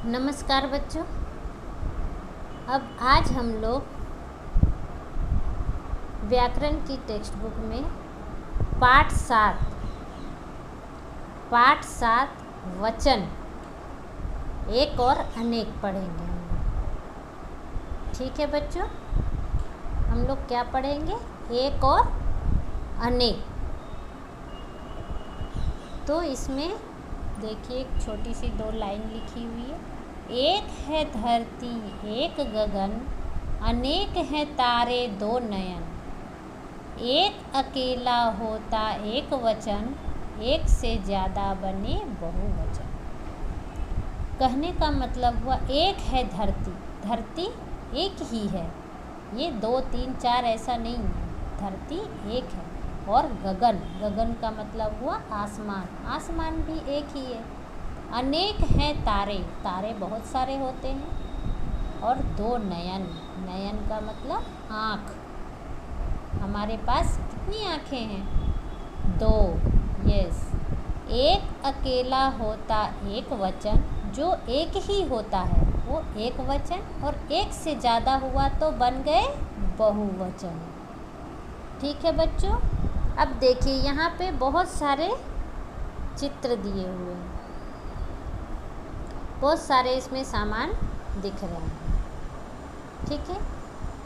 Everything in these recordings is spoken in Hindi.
नमस्कार बच्चों। अब आज हम लोग व्याकरण की टेक्स्ट बुक में पाठ सात वचन एक और अनेक पढ़ेंगे हम लोग। ठीक है बच्चों, हम लोग क्या पढ़ेंगे? एक और अनेक। तो इसमें देखिए एक छोटी सी 2 लाइन लिखी हुई है। एक है धरती एक गगन, अनेक है तारे 2 नयन। एक अकेला होता एक वचन, एक से ज़्यादा बने बहुवचन। कहने का मतलब हुआ एक है धरती एक ही है, ये 2 3 4 ऐसा नहीं है, धरती एक है। और गगन का मतलब हुआ आसमान भी एक ही है। अनेक हैं तारे बहुत सारे होते हैं। और 2 नयन का मतलब आँख। हमारे पास कितनी आँखें हैं? 2। यस। एक अकेला होता एक वचन, जो एक ही होता है वो एक वचन, और एक से ज़्यादा हुआ तो बन गए बहुवचन। ठीक है बच्चों। अब देखिए यहाँ पे बहुत सारे चित्र दिए हुए हैं, बहुत सारे इसमें सामान दिख रहे हैं। ठीक है,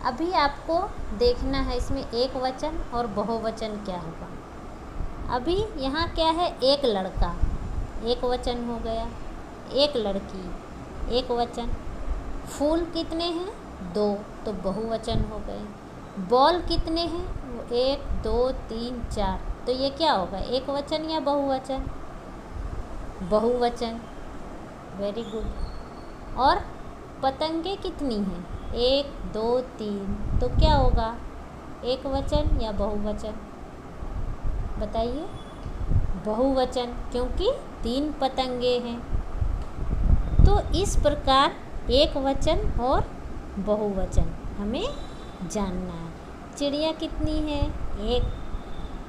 अभी आपको देखना है इसमें एक वचन और बहुवचन क्या होगा। अभी यहाँ क्या है? एक लड़का एक वचन हो गया, एक लड़की एक वचन। फूल कितने हैं? 2, तो बहुवचन हो गए। बॉल कितने हैं? 1 2 3 4, तो ये क्या होगा? एक वचन या बहुवचन? बहुवचन। Very good. और पतंगे कितनी हैं? 1 2 3, तो क्या होगा? एक वचन या बहुवचन? बताइए। बहुवचन, क्योंकि 3 पतंगे हैं। तो इस प्रकार एक वचन और बहुवचन हमें जानना है। चिड़िया कितनी है? 1,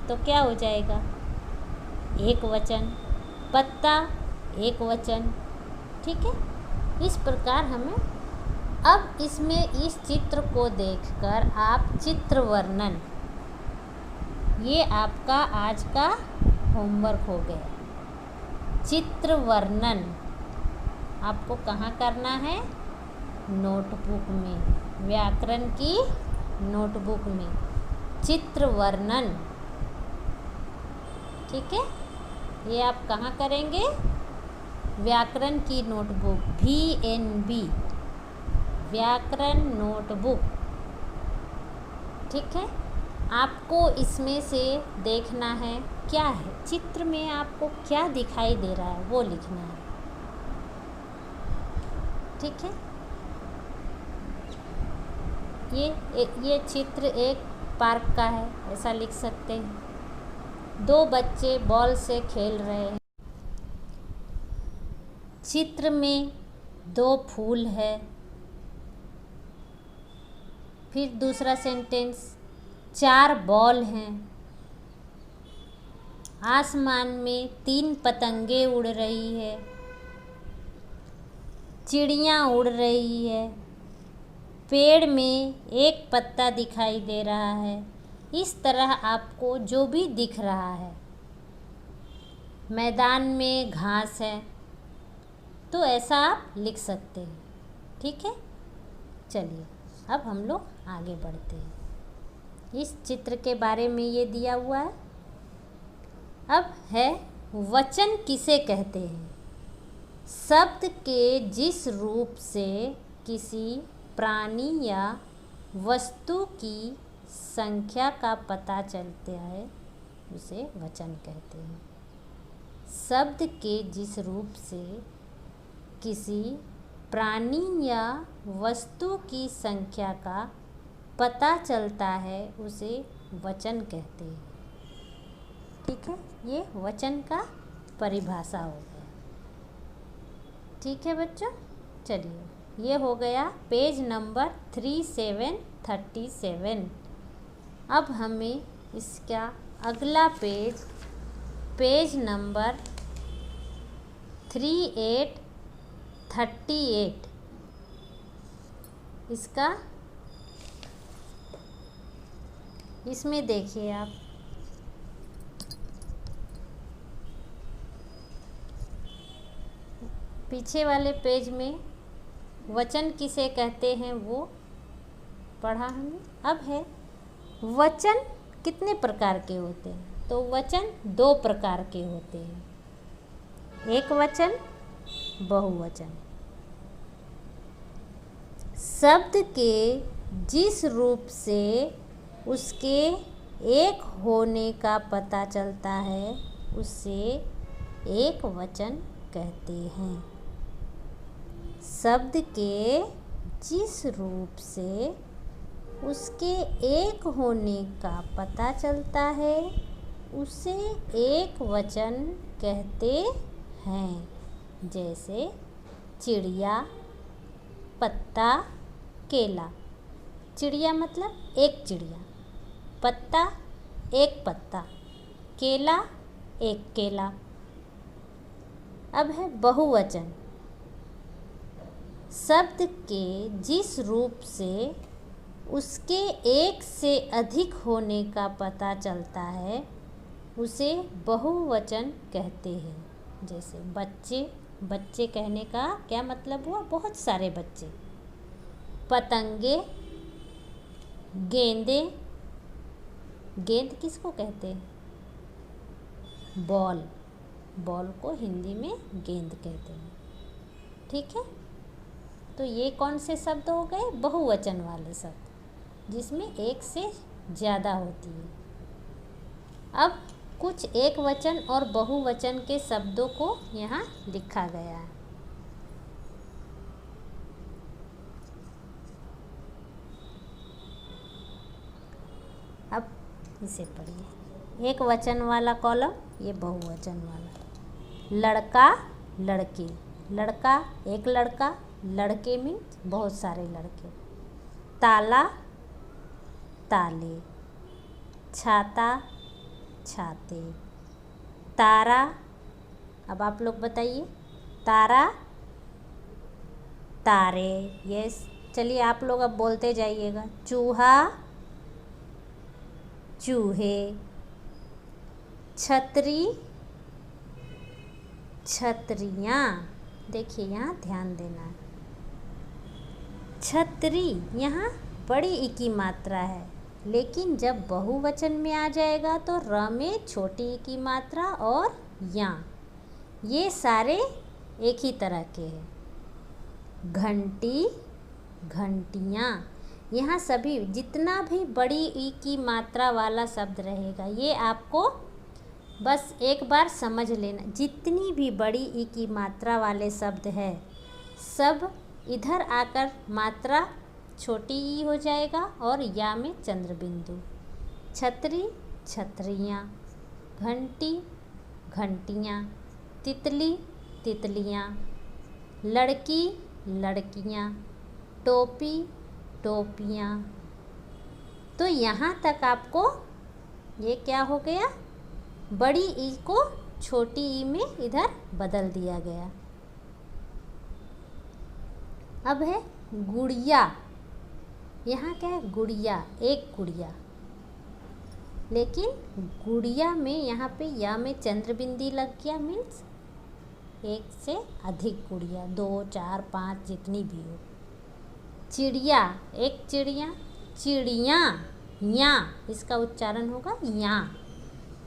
तो क्या हो जाएगा? एक वचन। पत्ता एक वचन। ठीक है, इस प्रकार हमें। अब इसमें इस चित्र को देखकर आप चित्र वर्णन, ये आपका आज का होमवर्क हो गया। चित्र वर्णन आपको कहाँ करना है? नोटबुक में, व्याकरण की नोटबुक में चित्र वर्णन। ठीक है, ये आप कहाँ करेंगे? व्याकरण की नोटबुक, VNB, व्याकरण नोटबुक। ठीक है, आपको इसमें से देखना है क्या है चित्र में, आपको क्या दिखाई दे रहा है वो लिखना है। ठीक है, ये चित्र एक पार्क का है, ऐसा लिख सकते हैं। 2 बच्चे बॉल से खेल रहे हैं। चित्र में 2 फूल है। फिर दूसरा सेंटेंस, 4 बॉल हैं। आसमान में 3 पतंगे उड़ रही है। चिड़ियाँ उड़ रही है। पेड़ में एक पत्ता दिखाई दे रहा है। इस तरह आपको जो भी दिख रहा है, मैदान में घास है, तो ऐसा आप लिख सकते हैं। ठीक है, चलिए अब हम लोग आगे बढ़ते हैं। इस चित्र के बारे में ये दिया हुआ है। अब है वचन किसे कहते हैं? शब्द के जिस रूप से किसी प्राणी या वस्तु की संख्या का पता चलता है उसे वचन कहते हैं। शब्द के जिस रूप से किसी प्राणी या वस्तु की संख्या का पता चलता है उसे वचन कहते हैं। ठीक है, ये वचन का परिभाषा हो गया। ठीक है बच्चों, चलिए ये हो गया पेज नंबर 3737। अब हमें इसका अगला पेज नंबर 38। इसका इसमें देखिए आप, पीछे वाले पेज में वचन किसे कहते हैं वो पढ़ा हमने। अब है वचन कितने प्रकार के होते हैं, तो वचन 2 प्रकार के होते हैं। एक वचन, बहुवचन। शब्द के जिस रूप से उसके एक होने का पता चलता है उसे एक वचन कहते हैं। शब्द के जिस रूप से उसके एक होने का पता चलता है उसे एक वचन कहते हैं। जैसे चिड़िया, पत्ता, केला। चिड़िया मतलब एक चिड़िया, पत्ता एक पत्ता, केला एक केला। अब है बहुवचन। शब्द के जिस रूप से उसके एक से अधिक होने का पता चलता है उसे बहुवचन कहते हैं। जैसे बच्चे, बच्चे कहने का क्या मतलब हुआ, बहुत सारे बच्चे। पतंगे, गेंदे, गेंद किसको कहते हैं, बॉल, बॉल को हिंदी में गेंद कहते हैं। ठीक है, तो ये कौन से शब्द हो गए, बहुवचन वाले शब्द जिसमें एक से ज़्यादा होती है। अब कुछ एक वचन और बहुवचन के शब्दों को यहाँ लिखा गया है। अब इसे पढ़िए। एक वचन वाला कॉलम, ये बहुवचन वाला। लड़का, लड़की। लड़का एक लड़का, लड़के मीन्स बहुत सारे लड़के। ताला, ताले। छाता, छाते। तारा, अब आप लोग बताइए, तारा, तारे। यस, चलिए आप लोग अब बोलते जाइएगा। चूहा, चूहे। छतरी, छतरियाँ। देखिए यहाँ ध्यान देना है, छतरी यहाँ बड़ी ई की मात्रा है, लेकिन जब बहुवचन में आ जाएगा तो र में छोटी ई की मात्रा और या, ये सारे एक ही तरह के हैं। घंटी, घंटियाँ। यहाँ सभी जितना भी बड़ी ई की मात्रा वाला शब्द रहेगा ये आपको बस एक बार समझ लेना। जितनी भी बड़ी ई की मात्रा वाले शब्द है सब इधर आकर मात्रा छोटी ई हो जाएगा और या में चंद्र बिंदु। छतरी, छतरियाँ। घंटी, घंटियाँ। तितली, तितलियाँ। लड़की, लड़कियाँ। टोपी, टोपियाँ। तो यहाँ तक आपको ये क्या हो गया, बड़ी ई को छोटी ई में इधर बदल दिया गया। अब है गुड़िया। यहाँ क्या है, गुड़िया, एक गुड़िया। लेकिन गुड़िया में यहाँ पे या में चंद्र बिंदी लग गया, मीन्स एक से अधिक गुड़िया, 2, 4, 5 जितनी भी हो। चिड़िया, एक चिड़िया। चिड़ियाँ, या, इसका उच्चारण होगा या।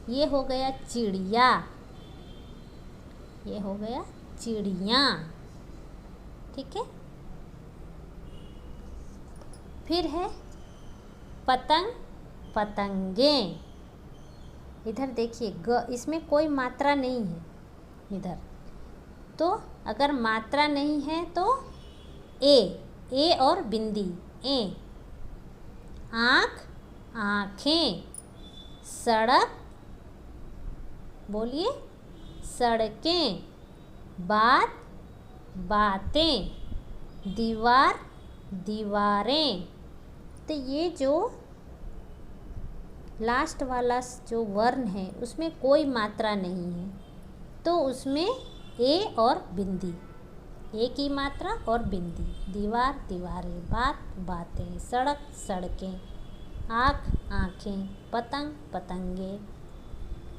ये हो गया चिड़िया, ये हो गया चिड़ियाँ। ठीक है, फिर है पतंग, पतंगे। इधर देखिए इसमें कोई मात्रा नहीं है इधर, तो अगर मात्रा नहीं है तो ए और बिंदी ए। आँख, आँखें। सड़क, बोलिए सड़कें। बात, बातें। दीवार, दीवारें। तो ये जो लास्ट वाला जो वर्ण है उसमें कोई मात्रा नहीं है, तो उसमें ए और बिंदी। ए की मात्रा और बिंदी। दीवार दीवारें, बात बातें, सड़क सड़कें, आँख आँखें, पतंग पतंगे।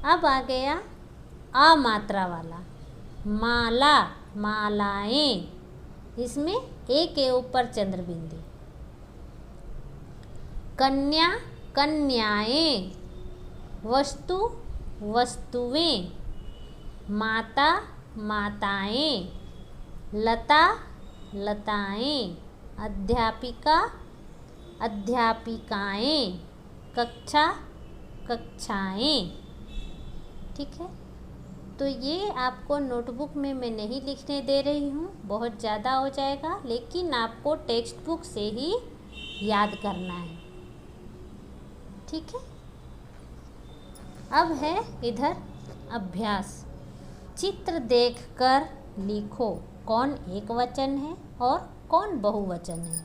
अब आ गया आ मात्रा वाला, माला मालाएं, इसमें ए के ऊपर चंद्र बिंदी। कन्या कन्याएं, वस्तु वस्तुएं, माता माताएं, लता लताएं, अध्यापिका अध्यापिकाएं, कक्षा कक्षाएं। ठीक है, तो ये आपको नोटबुक में मैं नहीं लिखने दे रही हूँ, बहुत ज़्यादा हो जाएगा, लेकिन आपको टेक्स्ट बुक से ही याद करना है। ठीक है, अब है इधर अभ्यास। चित्र देखकर लिखो कौन एक वचन है और कौन बहुवचन है,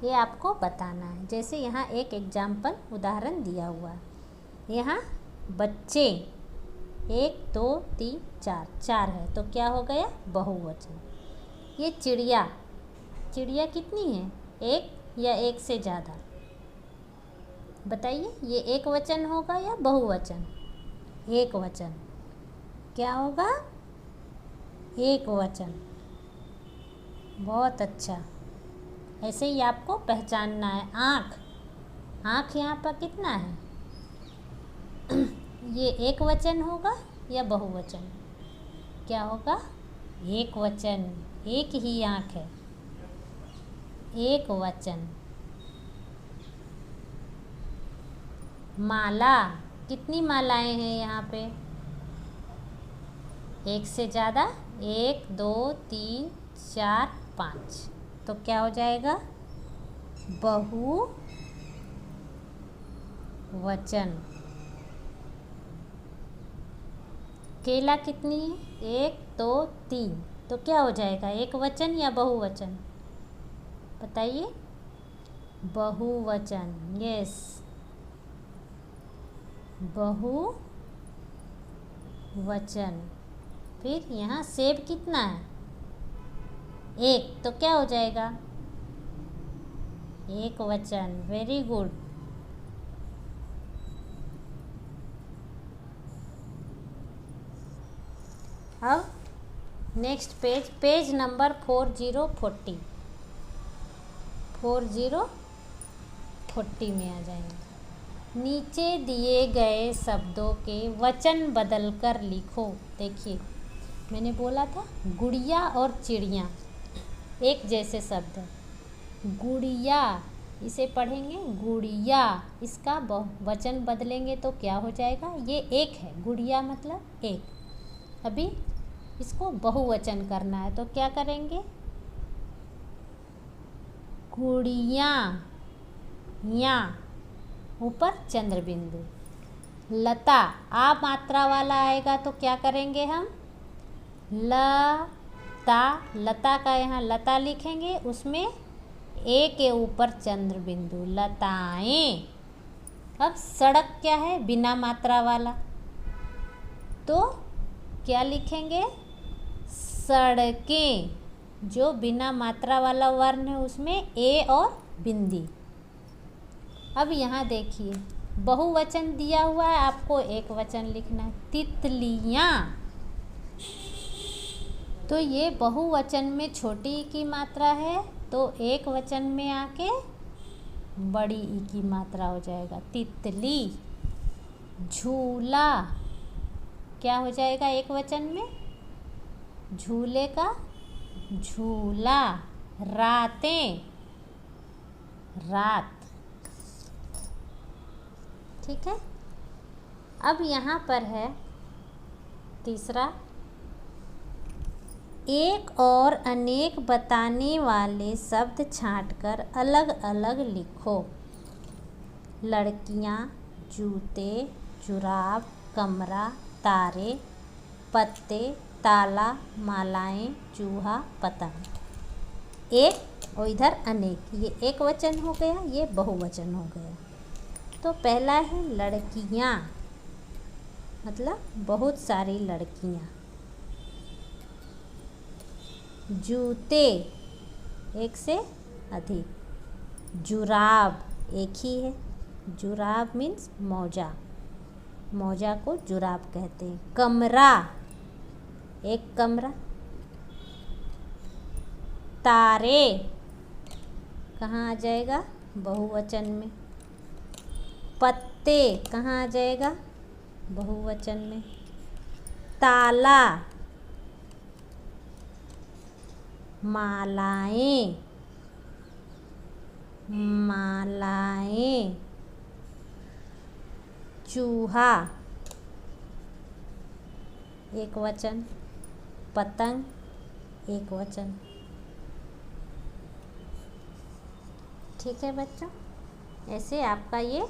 ये आपको बताना है। जैसे यहाँ एक एग्जाम्पल उदाहरण दिया हुआ है, यहाँ बच्चे 1 2 3 4, 4 है तो क्या हो गया बहुवचन। ये चिड़िया, चिड़िया कितनी है, एक या एक से ज़्यादा, बताइए ये एक वचन होगा या बहुवचन। एक वचन, क्या होगा, एक वचन। बहुत अच्छा, ऐसे ही आपको पहचानना है। आँख, आँख यहाँ पर कितना है, ये एक वचन होगा या बहुवचन, क्या होगा, एक वचन, एक ही आँख है, एक वचन। माला, कितनी मालाएं हैं यहाँ पे, एक से ज़्यादा, 1 2 3 4 5, तो क्या हो जाएगा, बहुवचन। केला कितनी है, 1 2 3, तो क्या हो जाएगा, एक वचन या बहुवचन, बताइए, बहुवचन, यस, बहुवचन। फिर यहाँ सेब कितना है, 1, तो क्या हो जाएगा, एक वचन, वेरी गुड। अब नेक्स्ट पेज, पेज नंबर 4040 में आ जाएंगे। नीचे दिए गए शब्दों के वचन बदलकर लिखो। देखिए मैंने बोला था गुड़िया और चिड़िया एक जैसे शब्द है। गुड़िया, इसे पढ़ेंगे गुड़िया, इसका वचन बदलेंगे तो क्या हो जाएगा, ये एक है, गुड़िया मतलब एक। अभी इसको बहुवचन करना है तो क्या करेंगे, गुड़िया, या ऊपर चंद्र बिंदु। लता, आ मात्रा वाला आएगा तो क्या करेंगे हम, लता, लता का यहाँ लता लिखेंगे, उसमें ए के ऊपर चंद्र बिंदु, लताएं। अब सड़क क्या है, बिना मात्रा वाला, तो क्या लिखेंगे, सड़कें, जो बिना मात्रा वाला वर्ण है उसमें ए और बिंदी। अब यहाँ देखिए बहुवचन दिया हुआ है, आपको एक वचन लिखना है, तितलियाँ, तो ये बहुवचन में छोटी ई की मात्रा है तो एक वचन में आके बड़ी ई की मात्रा हो जाएगा, तितली। झूला क्या हो जाएगा एक वचन में, झूले का झूला। रातें, रात। ठीक है, अब यहाँ पर है तीसरा, एक और अनेक बताने वाले शब्द छांटकर अलग अलग लिखो। लड़कियाँ, जूते, जुराब, कमरा, तारे, पत्ते, ताला, मालाएं, चूहा, पतंग। एक और इधर अनेक, ये एक वचन हो गया, ये बहुवचन हो गया। तो पहला है लड़कियाँ, मतलब बहुत सारी लड़कियाँ। जूते एक से अधिक, जुराब एक ही है, जुराब मीन्स मौजा, मौजा को जुराब कहते हैं। कमरा एक कमरा, तारे कहाँ आ जाएगा, बहुवचन में। पत्ते कहाँ आ जाएगा, बहुवचन में। ताला, मालाएं, मालाएं। चूहा एक वचन, पतंग एक वचन। ठीक है बच्चों, ऐसे आपका ये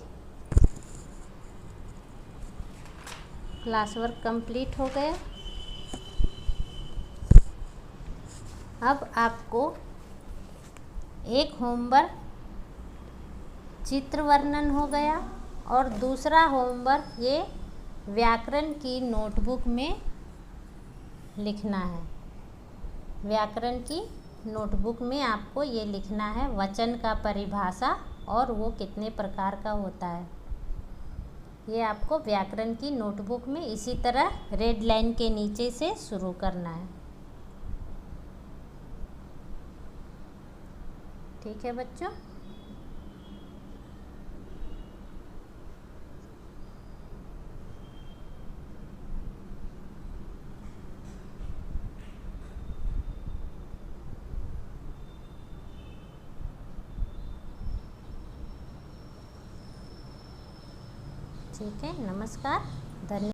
क्लास वर्क कंप्लीट हो गया। अब आपको एक होमवर्क चित्र वर्णन हो गया और दूसरा होमवर्क ये व्याकरण की नोटबुक में लिखना है। व्याकरण की नोटबुक में आपको ये लिखना है वचन का परिभाषा और वो कितने प्रकार का होता है। ये आपको व्याकरण की नोटबुक में इसी तरह रेड लाइन के नीचे से शुरू करना है। ठीक है बच्चों, ठीक है, नमस्कार, धन्यवाद।